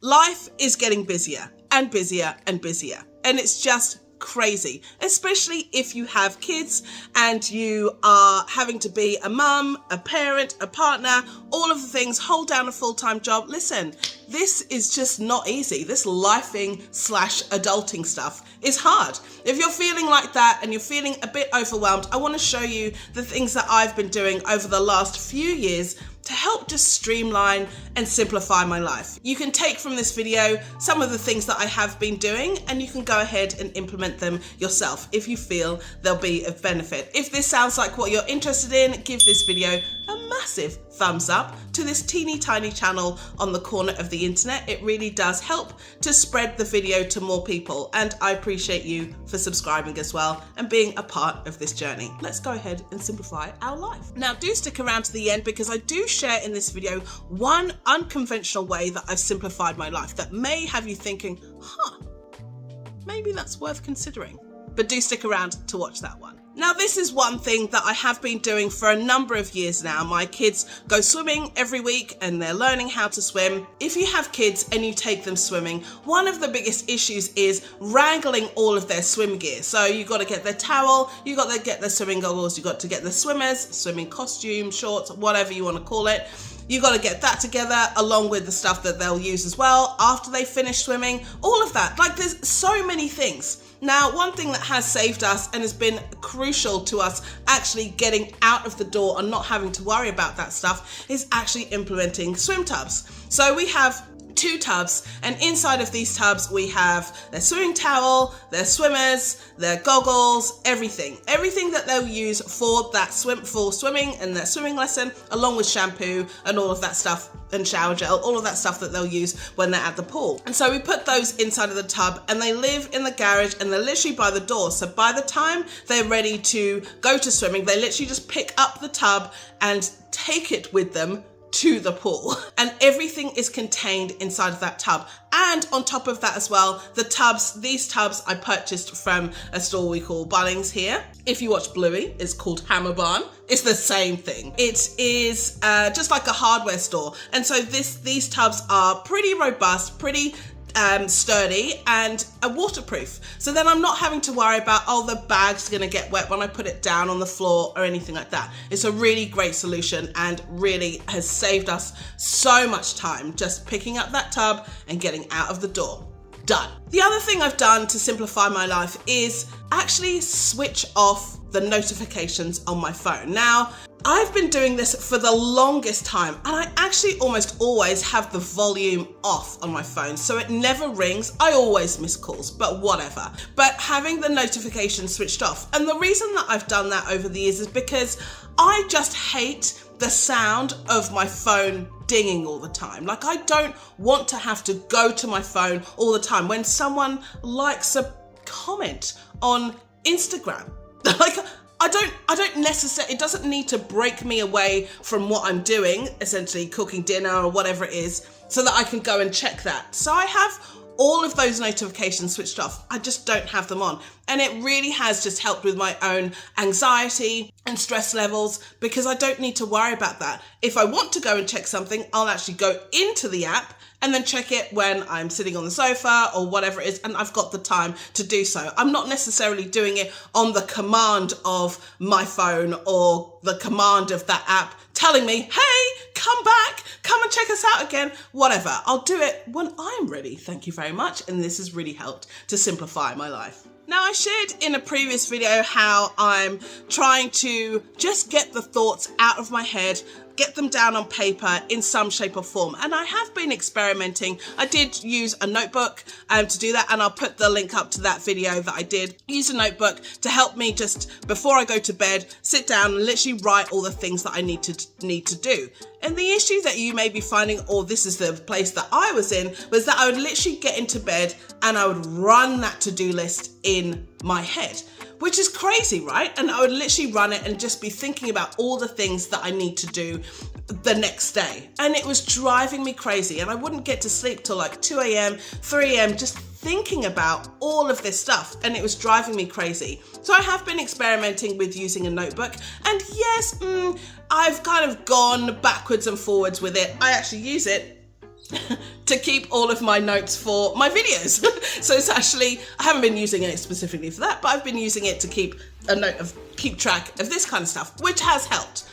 Life is getting busier and busier and busier, and it's just crazy, especially if you have kids and you are having to be a mum, a parent, a partner, all of the things, hold down a full-time job. Listen, this is just not easy. This lifing / adulting stuff is hard. If you're feeling like that and you're feeling a bit overwhelmed, I want to show you the things that I've been doing over the last few years to help just streamline and simplify my life. You can take from this video some of the things that I have been doing, and you can go ahead and implement them yourself if you feel they'll be of benefit. If this sounds like what you're interested in, give this video a massive thumbs up to this teeny tiny channel on the corner of the internet. It really does help to spread the video to more people, and I appreciate you for subscribing as well and being a part of this journey. Let's go ahead and simplify our life. Now, do stick around to the end, because I do share in this video one unconventional way that I've simplified my life that may have you thinking, maybe that's worth considering. But do stick around to watch that one. Now, this is one thing that I have been doing for a number of years now. My kids go swimming every week and they're learning how to swim. If you have kids and you take them swimming, one of the biggest issues is wrangling all of their swim gear. So you got to get their towel, you got to get their swimming goggles, you got to get the swimmers, swimming costume, shorts, whatever you want to call it. You got to get that together along with the stuff that they'll use as well after they finish swimming, all of that. Like, there's so many things. Now, one thing that has saved us and has been crucial to us actually getting out of the door and not having to worry about that stuff is actually implementing swim tubs. So we have 2 tubs, and inside of these tubs we have their swimming towel, their swimmers, their goggles, everything that they'll use for that swimming and their swimming lesson, along with shampoo and all of that stuff, and shower gel, all of that stuff that they'll use when they're at the pool. And so we put those inside of the tub, and they live in the garage and they're literally by the door. So by the time they're ready to go to swimming, they literally just pick up the tub and take it with them to the pool, and everything is contained inside of that tub. And on top of that as well, these tubs I purchased from a store we call Bunnings here. If you watch Bluey, it's called Hammer Barn. It's the same thing. It is just like a hardware store. And so these tubs are pretty robust, pretty sturdy, and waterproof. So then I'm not having to worry about, the bag's gonna get wet when I put it down on the floor or anything like that. It's a really great solution and really has saved us so much time just picking up that tub and getting out of the door. Done. The other thing I've done to simplify my life is actually switch off the notifications on my phone. Now, I've been doing this for the longest time, and I actually almost always have the volume off on my phone, so it never rings. I always miss calls, but whatever. But having the notifications switched off, and the reason that I've done that over the years is because I just hate the sound of my phone dinging all the time. Like, I don't want to have to go to my phone all the time when someone likes a comment on Instagram. Like, I don't necessarily, it doesn't need to break me away from what I'm doing, essentially cooking dinner or whatever it is, so that I can go and check that. So I have all of those notifications switched off. I just don't have them on. And it really has just helped with my own anxiety and stress levels, because I don't need to worry about that. If I want to go and check something, I'll actually go into the app and then check it when I'm sitting on the sofa or whatever it is, and I've got the time to do so. I'm not necessarily doing it on the command of my phone or the command of that app telling me, hey, come back, come and check us out again, whatever. I'll do it when I'm ready, thank you very much, and this has really helped to simplify my life. Now, I shared in a previous video how I'm trying to just get the thoughts out of my head, get them down on paper in some shape or form. And I have been experimenting. I did use a notebook to do that, and I'll put the link up to that video that I did. Use a notebook to help me just before I go to bed, sit down and literally write all the things that I need to do. And the issue that you may be finding, or this is the place that I was in, was that I would literally get into bed and I would run that to-do list in my head, which is crazy, right? And I would literally run it and just be thinking about all the things that I need to do the next day. And it was driving me crazy, and I wouldn't get to sleep till like 2 a.m., 3 a.m. just thinking about all of this stuff, and it was driving me crazy. So I have been experimenting with using a notebook, and yes, I've kind of gone backwards and forwards with it. I actually use it to keep all of my notes for my videos. So it's actually, I haven't been using it specifically for that, but I've been using it to keep track of this kind of stuff, which has helped.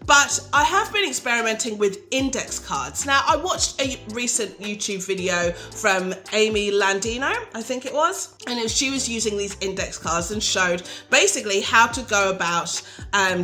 But I have been experimenting with index cards. Now, I watched a recent YouTube video from Amy Landino, I think it was, and she was using these index cards and showed basically how to go about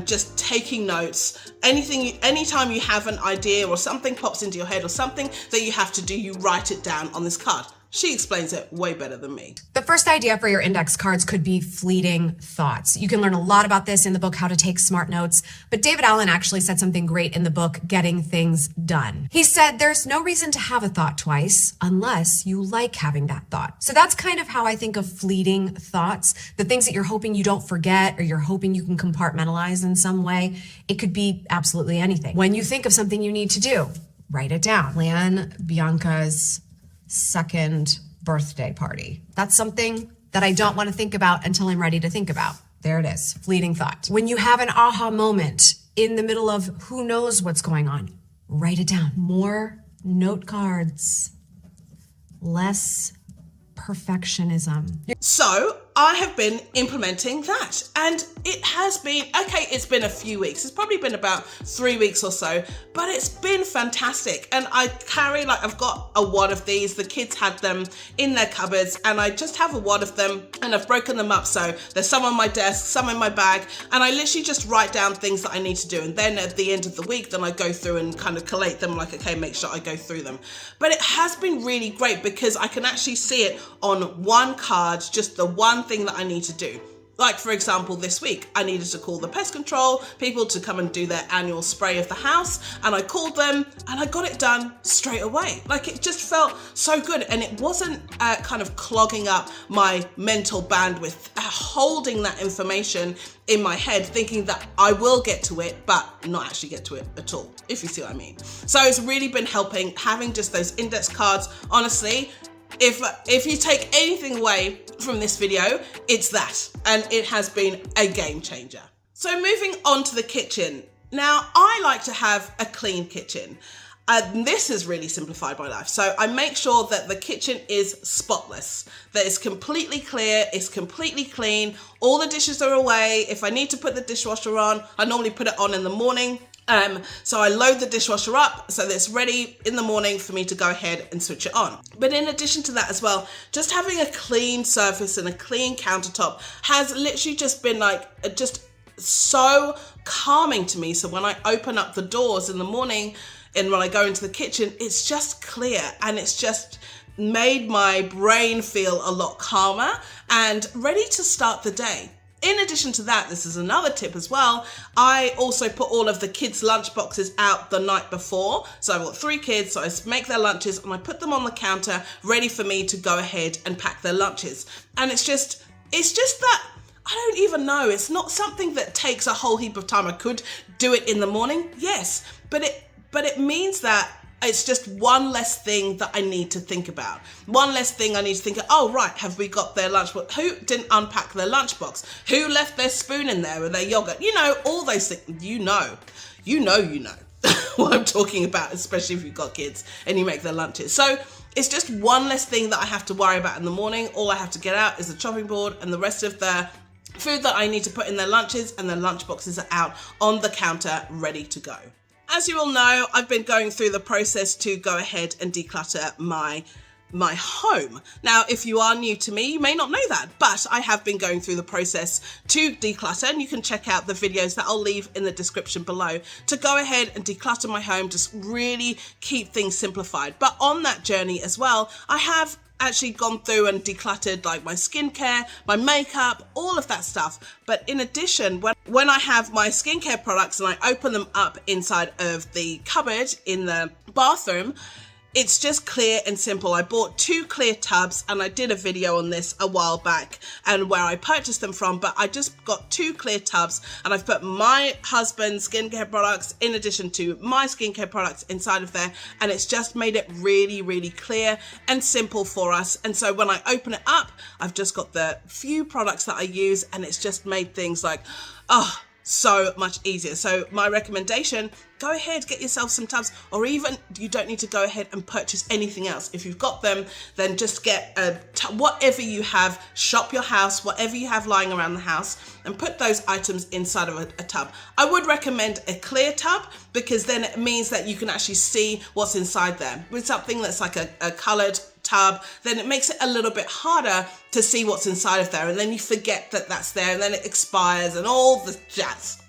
just taking notes. Anytime you have an idea or something pops into your head or something that you have to do, you write it down on this card. She explains it way better than me. The first idea for your index cards could be fleeting thoughts. You can learn a lot about this in the book, How to Take Smart Notes, but David Allen actually said something great in the book, Getting Things Done. He said, there's no reason to have a thought twice unless you like having that thought. So that's kind of how I think of fleeting thoughts, the things that you're hoping you don't forget or you're hoping you can compartmentalize in some way. It could be absolutely anything. When you think of something you need to do, write it down. Plan Bianca's second birthday party. That's something that I don't want to think about until I'm ready to think about. There it is, fleeting thought. When you have an aha moment in the middle of who knows what's going on, write it down. More note cards, less perfectionism. So I have been implementing that, and it has been, okay, it's been a few weeks. It's probably been about 3 weeks or so, but it's been fantastic. And I carry, I've got a wad of these. The kids had them in their cupboards, and I just have a wad of them, and I've broken them up. So there's some on my desk, some in my bag, and I literally just write down things that I need to do. And then at the end of the week, then I go through and kind of collate them, okay, make sure I go through them. But it has been really great because I can actually see it on one card, just the one thing that I need to do. Like, for example, this week, I needed to call the pest control people to come and do their annual spray of the house. And I called them and I got it done straight away. It just felt so good. And it wasn't kind of clogging up my mental bandwidth, holding that information in my head, thinking that I will get to it, but not actually get to it at all, if you see what I mean. So it's really been helping having just those index cards. Honestly, if you take anything away from this video, it's that, and it has been a game changer. So moving on to the kitchen. Now, I like to have a clean kitchen. This has really simplified my life. So I make sure that the kitchen is spotless, that it's completely clear, it's completely clean, all the dishes are away. If I need to put the dishwasher on, I normally put it on in the morning. So I load the dishwasher up so that it's ready in the morning for me to go ahead and switch it on. But in addition to that as well, just having a clean surface and a clean countertop has literally just been just so calming to me. So when I open up the doors in the morning and when I go into the kitchen, it's just clear and it's just made my brain feel a lot calmer and ready to start the day. In addition to that, this is another tip as well, I also put all of the kids' lunch boxes out the night before. So I've got 3 kids, so I make their lunches and I put them on the counter ready for me to go ahead and pack their lunches. And it's just that, I don't even know, it's not something that takes a whole heap of time. I could do it in the morning, yes, but it means that it's just one less thing that I need to think about. One less thing I need to think of, oh, right, have we got their lunchbox? Who didn't unpack their lunchbox? Who left their spoon in there or their yogurt? You know, all those things, you know what I'm talking about, especially if you've got kids and you make their lunches. So it's just one less thing that I have to worry about in the morning. All I have to get out is the chopping board and the rest of the food that I need to put in their lunches, and their lunchboxes are out on the counter ready to go. As you all know, I've been going through the process to go ahead and declutter my home. Now, if you are new to me, you may not know that, but I have been going through the process to declutter, and you can check out the videos that I'll leave in the description below to go ahead and declutter my home, just really keep things simplified. But on that journey as well, I have actually gone through and decluttered my skincare, my makeup, all of that stuff. But in addition, when I have my skincare products and I open them up inside of the cupboard in the bathroom, it's just clear and simple. I bought 2 clear tubs and I did a video on this a while back and where I purchased them from, but I just got 2 clear tubs and I've put my husband's skincare products in addition to my skincare products inside of there, and it's just made it really, really clear and simple for us. And so when I open it up, I've just got the few products that I use, and it's just made things so much easier. So my recommendation, go ahead, get yourself some tubs, or even you don't need to go ahead and purchase anything else. If you've got them, then just get whatever you have, shop your house, whatever you have lying around the house, and put those items inside of a tub. I would recommend a clear tub, because then it means that you can actually see what's inside there. With something that's like a colored tub, then it makes it a little bit harder to see what's inside of there, and then you forget that that's there, and then it expires and all the jazz.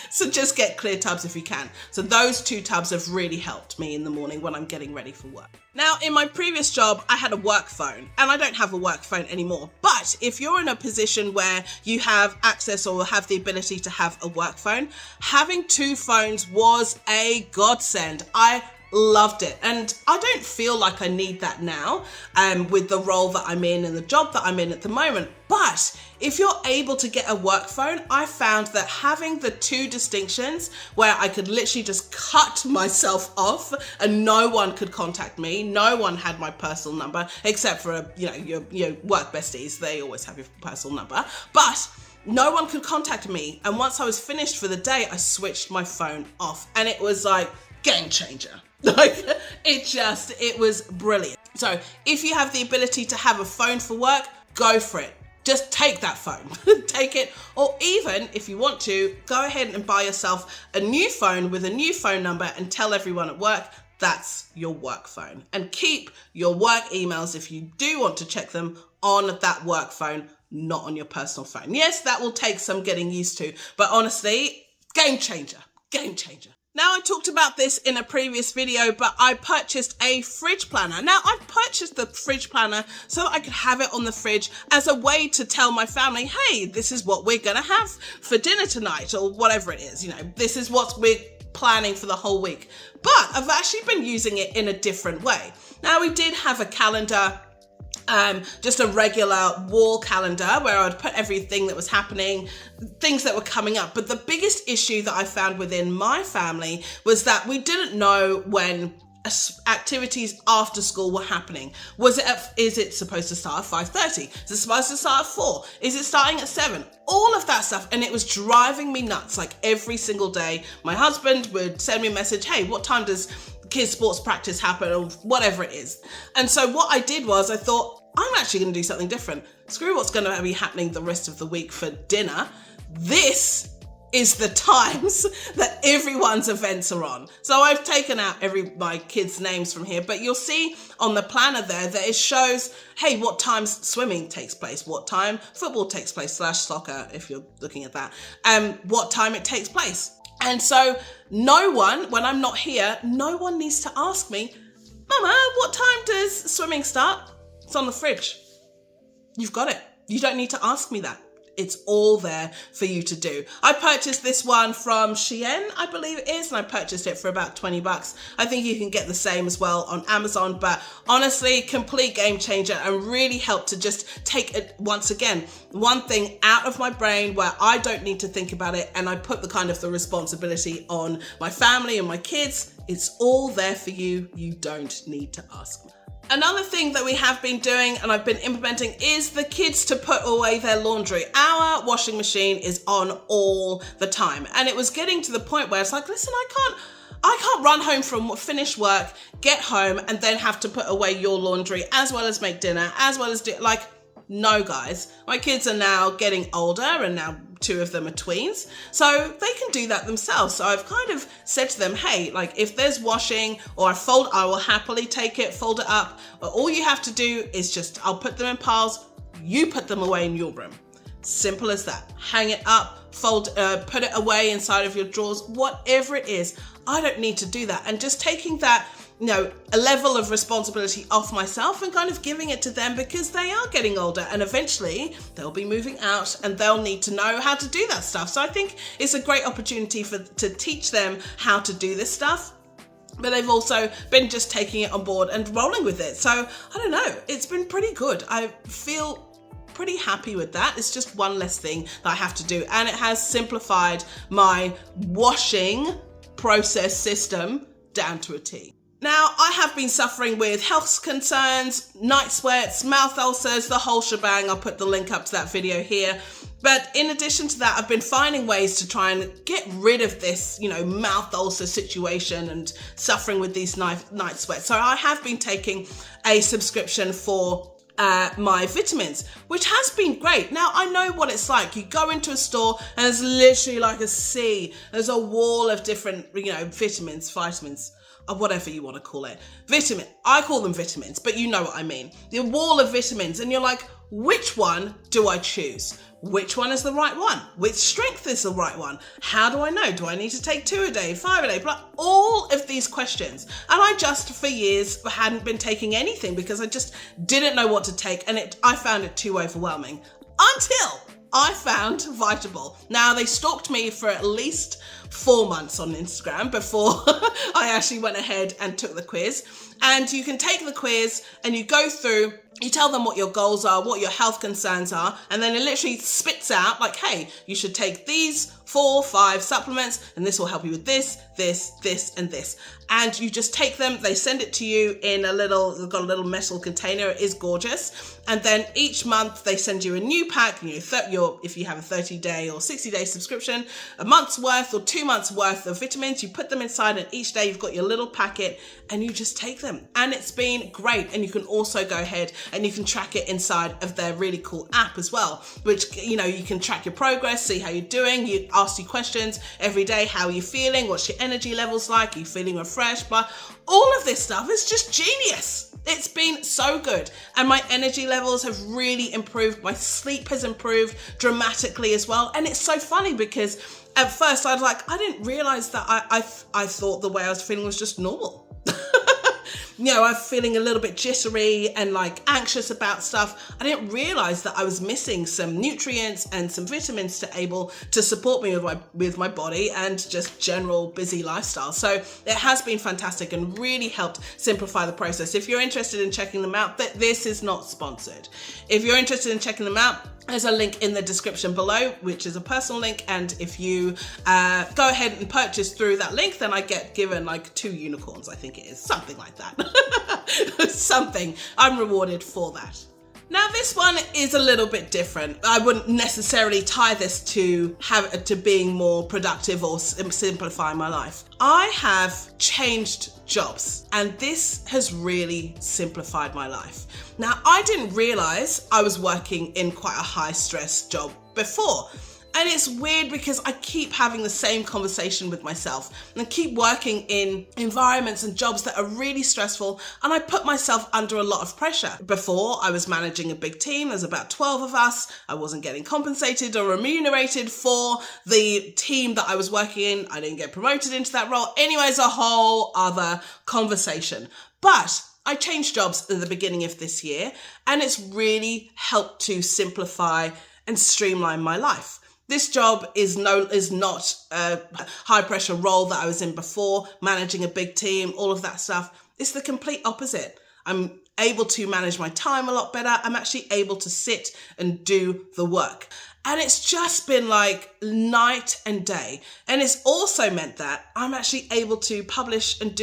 So just get clear tubs if you can. So those 2 tubs have really helped me in the morning when I'm getting ready for work. Now, in my previous job, I had a work phone, and I don't have a work phone anymore. But if you're in a position where you have access or have the ability to have a work phone, having 2 phones was a godsend. I loved it, and I don't feel like I need that now with the role that I'm in and the job that I'm in at the moment. But if you're able to get a work phone, I found that having the 2 distinctions where I could literally just cut myself off and no one could contact me, no one had my personal number except for your work besties. They always have your personal number, but no one could contact me. And once I was finished for the day, I switched my phone off, and it was like game changer. Like it was brilliant. So if you have the ability to have a phone for work, go for it. Just take that phone, take it. Or even if you want to, go ahead and buy yourself a new phone with a new phone number and tell everyone at work that's your work phone. And keep your work emails, if you do want to check them, on that work phone, not on your personal phone. Yes, that will take some getting used to, but honestly, game changer, game changer. Now, I talked about this in a previous video, but I purchased a fridge planner. Now, I purchased the fridge planner so that I could have it on the fridge as a way to tell my family, hey, this is what we're going to have for dinner tonight, or whatever it is. This is what we're planning for the whole week. But I've actually been using it in a different way. Now, we did have a calendar, just a regular wall calendar where I would put everything that was happening, things that were coming up. But the biggest issue that I found within my family was that we didn't know when activities after school were happening. Is it supposed to start at 5:30? Is it supposed to start at 4? Is it starting at 7? All of that stuff. And it was driving me nuts. Like every single day, my husband would send me a message, hey, what time does kids sports practice happen, or whatever it is. And so what I did was I thought, I'm actually going to do something different. Screw what's going to be happening the rest of the week for dinner. This is the times that everyone's events are on. So I've taken out my kids' names from here, but you'll see on the planner there that it shows, hey, what times swimming takes place, what time football takes place, /soccer, if you're looking at that, what time it takes place. And so no one, when I'm not here, no one needs to ask me, Mama, what time does swimming start? It's on the fridge. You've got it. You don't need to ask me that. It's all there for you to do. I purchased this one from Shein, I believe it is, and I purchased it for about $20. I think you can get the same as well on Amazon, but honestly, complete game changer, and really helped to just take it, once again, one thing out of my brain where I don't need to think about it, and I put the responsibility on my family and my kids. It's all there for you. You don't need to ask me. Another thing that we have been doing and I've been implementing is the kids to put away their laundry. Our washing machine is on all the time. And it was getting to the point where it's like, listen, I can't run home from finish work, get home, and then have to put away your laundry as well as make dinner, as well as no, guys. My kids are now getting older, and now 2 of them are tweens, so they can do that themselves. So I've kind of said to them, hey, if there's washing or I will happily take it, fold it up. But all you have to do is I'll put them in piles, you put them away in your room. Simple as that. Hang it up, put it away inside of your drawers, whatever it is. I don't need to do that. And just taking that, a level of responsibility off myself and kind of giving it to them, because they are getting older and eventually they'll be moving out and they'll need to know how to do that stuff. So I think it's a great opportunity to teach them how to do this stuff. But they've also been just taking it on board and rolling with it. So I don't know, it's been pretty good. I feel pretty happy with that. It's just one less thing that I have to do, and it has simplified my washing process system down to a T. Now, I have been suffering with health concerns, night sweats, mouth ulcers, the whole shebang. I'll put the link up to that video here. But in addition to that, I've been finding ways to try and get rid of this, mouth ulcer situation and suffering with these night sweats. So I have been taking a subscription for my vitamins, which has been great. Now, I know what it's like. You go into a store and it's literally like a sea. There's a wall of different, vitamins, or whatever you want to call it. I call them vitamins, but you know what I mean. The wall of vitamins, and you're like, which one do I choose? Which one is the right one? Which strength is the right one? How do I know? Do I need to take 2 a day, 5 a day? But all of these questions. And I just, for years, hadn't been taking anything because I just didn't know what to take. And I found it too overwhelming until I found Vitable. Now, they stalked me for at least 4 months on Instagram before I actually went ahead and took the quiz. And you can take the quiz and you go through, you tell them what your goals are, what your health concerns are, and then it literally spits out like, hey, you should take these 4, 5 supplements, and this will help you with this, and this. And you just take them, they send it to you in they've got a little metal container, it is gorgeous. And then each month they send you a new pack, if you have a 30-day or 60-day subscription, a month's worth or 2 months worth of vitamins, you put them inside, and each day you've got your little packet and you just take them. And it's been great. And you can also go ahead and you can track it inside of their really cool app as well, which, you can track your progress, see how you're doing. You ask you questions every day. How are you feeling? What's your energy levels like? Are you feeling refreshed? But all of this stuff is just genius. It's been so good. And my energy levels have really improved. My sleep has improved dramatically as well. And it's so funny because at first I was like, I didn't realize that I thought the way I was feeling was just normal. I'm feeling a little bit jittery and like anxious about stuff. I didn't realize that I was missing some nutrients and some vitamins to able to support me with my body and just general busy lifestyle. So it has been fantastic and really helped simplify the process. If you're interested in checking them out, this is not sponsored. If you're interested in checking them out, there's a link in the description below, which is a personal link. And if you go ahead and purchase through that link, then I get given like 2 unicorns, I think it is, something like that. Something. I'm rewarded for that. Now, this one is a little bit different. I wouldn't necessarily tie this to being more productive or simplify my life. I have changed jobs, and this has really simplified my life. Now, I didn't realize I was working in quite a high stress job before. And it's weird because I keep having the same conversation with myself and I keep working in environments and jobs that are really stressful, and I put myself under a lot of pressure. Before, I was managing a big team. There's about 12 of us. I wasn't getting compensated or remunerated for the team that I was working in. I didn't get promoted into that role. Anyways, a whole other conversation. But I changed jobs at the beginning of this year, and it's really helped to simplify and streamline my life. This job is not a high pressure role that I was in before, managing a big team, all of that stuff. It's the complete opposite. I'm able to manage my time a lot better. I'm actually able to sit and do the work. And it's just been like night and day. And it's also meant that I'm actually able to publish and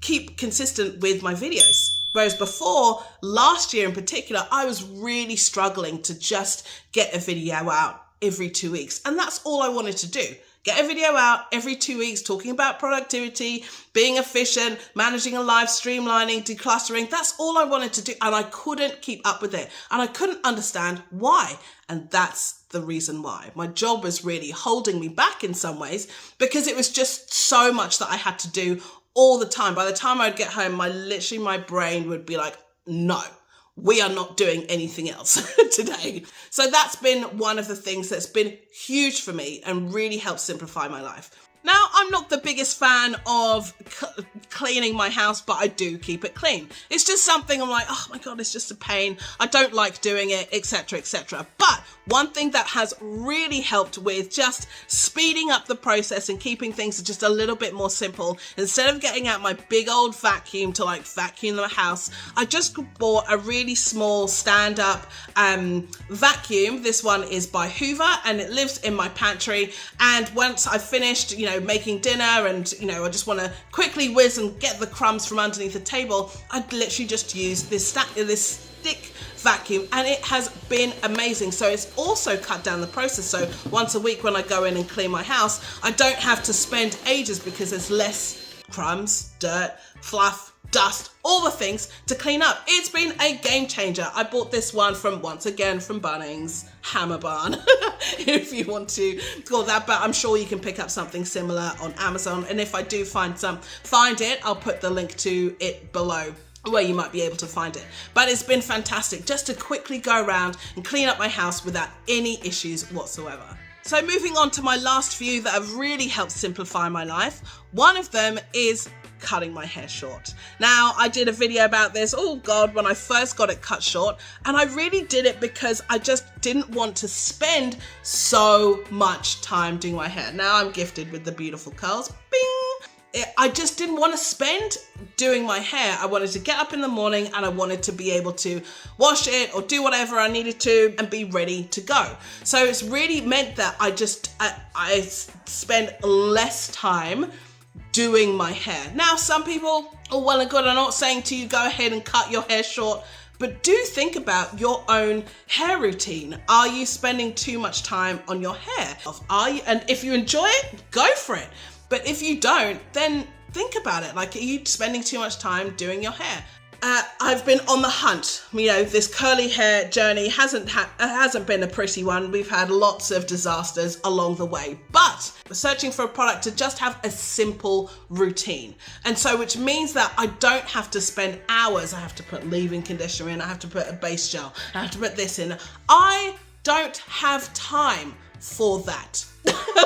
keep consistent with my videos. Whereas before, last year in particular, I was really struggling to just get a video out every 2 weeks. And that's all I wanted to do. Get a video out every 2 weeks, talking about productivity, being efficient, managing a life, streamlining, decluttering. That's all I wanted to do. And I couldn't keep up with it. And I couldn't understand why. And that's the reason why. My job was really holding me back in some ways because it was just so much that I had to do all the time. By the time I'd get home, my brain would be like, no. We are not doing anything else today. So that's been one of the things that's been huge for me and really helped simplify my life. Now, I'm not the biggest fan of cleaning my house, but I do keep it clean. It's just something I'm like, oh my God, it's just a pain. I don't like doing it, etc., etc. But one thing that has really helped with just speeding up the process and keeping things just a little bit more simple, instead of getting out my big old vacuum to like vacuum the house, I just bought a really small stand-up vacuum. This one is by Hoover and it lives in my pantry. And once I've finished, making dinner and, I just want to quickly whiz and get the crumbs from underneath the table, I'd literally just use this stick vacuum, and it has been amazing. So it's also cut down the process. So once a week when I go in and clean my house, I don't have to spend ages because there's less crumbs, dirt, fluff, dust, all the things to clean up. It's been a game changer. I bought this one once again from Bunnings, Hammer Barn, if you want to call that, but I'm sure you can pick up something similar on Amazon. And if I do find it, I'll put the link to it below where you might be able to find it. But it's been fantastic just to quickly go around and clean up my house without any issues whatsoever. So moving on to my last few that have really helped simplify my life. One of them is cutting my hair short. Now, I did a video about this, oh God, when I first got it cut short, and I really did it because I just didn't want to spend so much time doing my hair. Now I'm gifted with the beautiful curls, bing! I just didn't want to spend doing my hair. I wanted to get up in the morning and I wanted to be able to wash it or do whatever I needed to and be ready to go. So it's really meant that I spend less time doing my hair. Now, some people, oh well and good, I'm not saying to you go ahead and cut your hair short, but do think about your own hair routine. Are you spending too much time on your hair? And if you enjoy it, go for it. But if you don't, then think about it. Like, are you spending too much time doing your hair? I've been on the hunt. You know, this curly hair journey hasn't been a pretty one. We've had lots of disasters along the way, but we're searching for a product to just have a simple routine. And so, which means that I don't have to spend hours. I have to put leave-in conditioner in. I have to put a base gel. I have to put this in. I don't have time for that.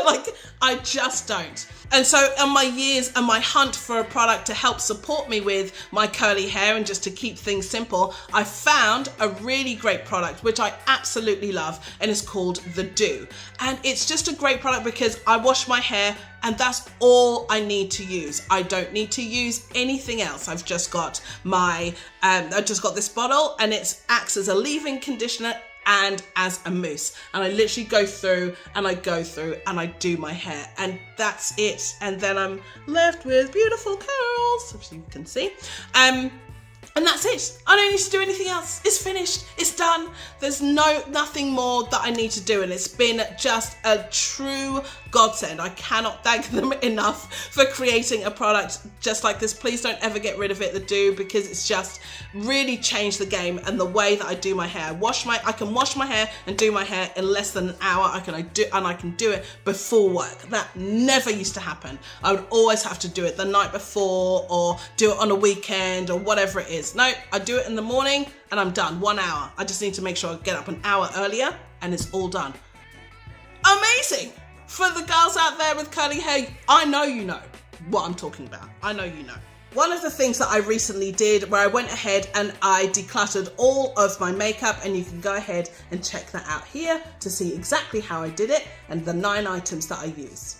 Like, I just don't. And so on my years and my hunt for a product to help support me with my curly hair and just to keep things simple, I found a really great product, which I absolutely love, and it's called The Do. And it's just a great product because I wash my hair and that's all I need to use. I don't need to use anything else. I've just got this bottle, and it acts as a leave-in conditioner and as a mousse, and I literally go through and I do my hair, and that's it. And then I'm left with beautiful curls, as you can see, and that's it. I don't need to do anything else. It's finished. It's done. There's nothing more that I need to do, and it's been just a true godsend. I cannot thank them enough for creating a product just like this. Please don't ever get rid of it, The Do, because it's just really changed the game and the way that I do my hair. I can wash my hair and do my hair in less than an hour. I can do it before work. That never used to happen. I would always have to do it the night before or do it on a weekend or whatever it is. No, I do it in the morning and I'm done. 1 hour. I just need to make sure I get up an hour earlier and it's all done. Amazing! For the girls out there with curly hair, I know you know what I'm talking about. I know you know. One of the things that I recently did where I went ahead and I decluttered all of my makeup, and you can go ahead and check that out here to see exactly how I did it and the 9 items that I use.